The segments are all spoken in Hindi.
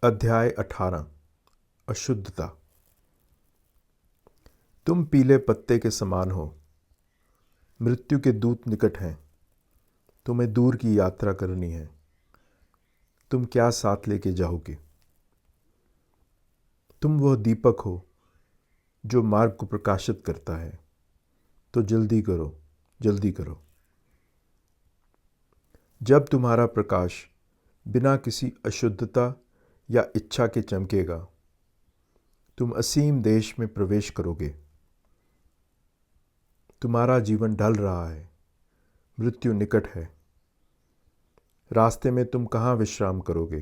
अध्याय 18 अशुद्धता। तुम पीले पत्ते के समान हो। मृत्यु के दूत निकट हैं। तुम्हें दूर की यात्रा करनी है। तुम क्या साथ लेके जाओगे? तुम वह दीपक हो जो मार्ग को प्रकाशित करता है। तो जल्दी करो, जल्दी करो। जब तुम्हारा प्रकाश बिना किसी अशुद्धता या इच्छा के चमकेगा, तुम असीम देश में प्रवेश करोगे। तुम्हारा जीवन ढल रहा है, मृत्यु निकट है। रास्ते में तुम कहाँ विश्राम करोगे?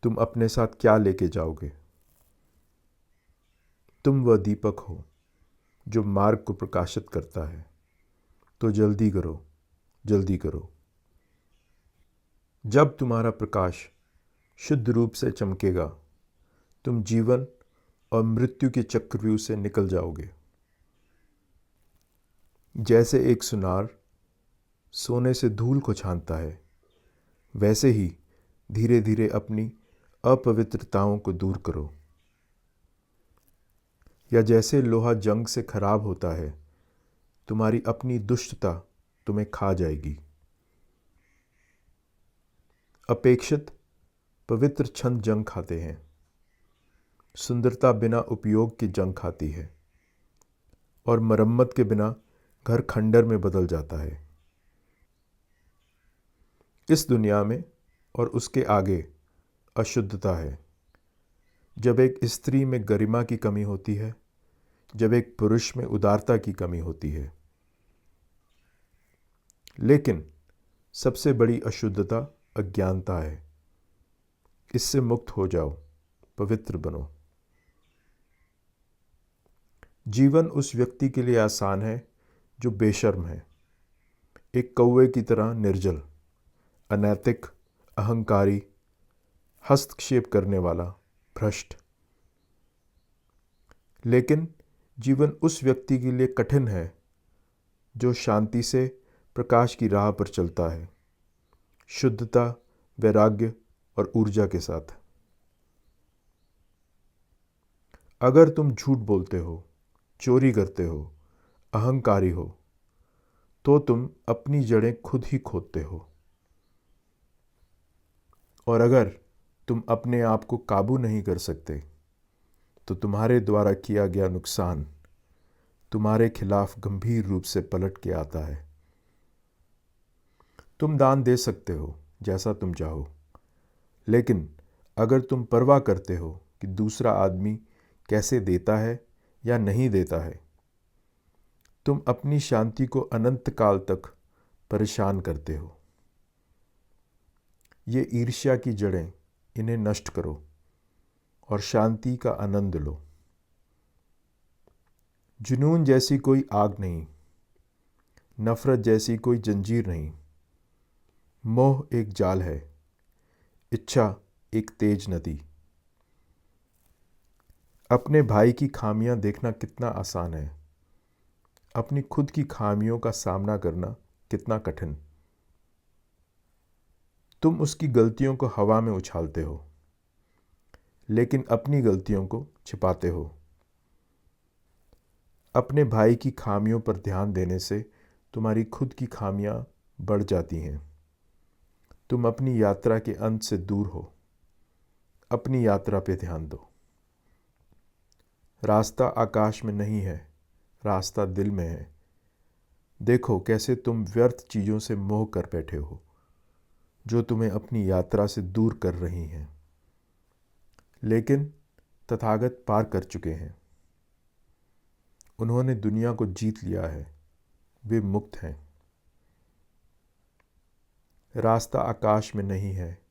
तुम अपने साथ क्या लेके जाओगे? तुम वह दीपक हो जो मार्ग को प्रकाशित करता है। तो जल्दी करो, जल्दी करो। जब तुम्हारा प्रकाश शुद्ध रूप से चमकेगा, तुम जीवन और मृत्यु के चक्रव्यूह से निकल जाओगे। जैसे एक सुनार सोने से धूल को छानता है, वैसे ही धीरे धीरे अपनी अपवित्रताओं को दूर करो। या जैसे लोहा जंग से खराब होता है, तुम्हारी अपनी दुष्टता तुम्हें खा जाएगी। अपेक्षित पवित्र छंद जंग खाते हैं। सुंदरता बिना उपयोग की जंग खाती है, और मरम्मत के बिना घर खंडर में बदल जाता है। इस दुनिया में और उसके आगे अशुद्धता है। जब एक स्त्री में गरिमा की कमी होती है, जब एक पुरुष में उदारता की कमी होती है। लेकिन सबसे बड़ी अशुद्धता अज्ञानता है। इससे मुक्त हो जाओ, पवित्र बनो। जीवन उस व्यक्ति के लिए आसान है जो बेशर्म है, एक कौवे की तरह निर्जल, अनैतिक, अहंकारी, हस्तक्षेप करने वाला, भ्रष्ट। लेकिन जीवन उस व्यक्ति के लिए कठिन है जो शांति से प्रकाश की राह पर चलता है, शुद्धता, वैराग्य और ऊर्जा के साथ। अगर तुम झूठ बोलते हो, चोरी करते हो, अहंकारी हो, तो तुम अपनी जड़ें खुद ही खोदते हो। और अगर तुम अपने आप को काबू नहीं कर सकते, तो तुम्हारे द्वारा किया गया नुकसान तुम्हारे खिलाफ गंभीर रूप से पलट के आता है। तुम दान दे सकते हो जैसा तुम चाहो, लेकिन अगर तुम परवाह करते हो कि दूसरा आदमी कैसे देता है या नहीं देता है, तुम अपनी शांति को अनंत काल तक परेशान करते हो। ये ईर्ष्या की जड़ें, इन्हें नष्ट करो और शांति का आनंद लो। जुनून जैसी कोई आग नहीं, नफरत जैसी कोई जंजीर नहीं। मोह एक जाल है, इच्छा एक तेज नदी। अपने भाई की खामियां देखना कितना आसान है, अपनी खुद की खामियों का सामना करना कितना कठिन। तुम उसकी गलतियों को हवा में उछालते हो, लेकिन अपनी गलतियों को छिपाते हो। अपने भाई की खामियों पर ध्यान देने से तुम्हारी खुद की खामियां बढ़ जाती हैं। तुम अपनी यात्रा के अंत से दूर हो। अपनी यात्रा पे ध्यान दो। रास्ता आकाश में नहीं है, रास्ता दिल में है। देखो कैसे तुम व्यर्थ चीज़ों से मोह कर बैठे हो, जो तुम्हें अपनी यात्रा से दूर कर रही हैं। लेकिन तथागत पार कर चुके हैं। उन्होंने दुनिया को जीत लिया है, वे मुक्त हैं। रास्ता आकाश में नहीं है,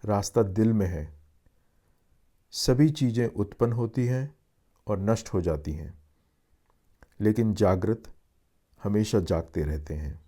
रास्ता दिल में है। सभी चीज़ें उत्पन्न होती हैं और नष्ट हो जाती हैं, लेकिन जागृत हमेशा जागते रहते हैं।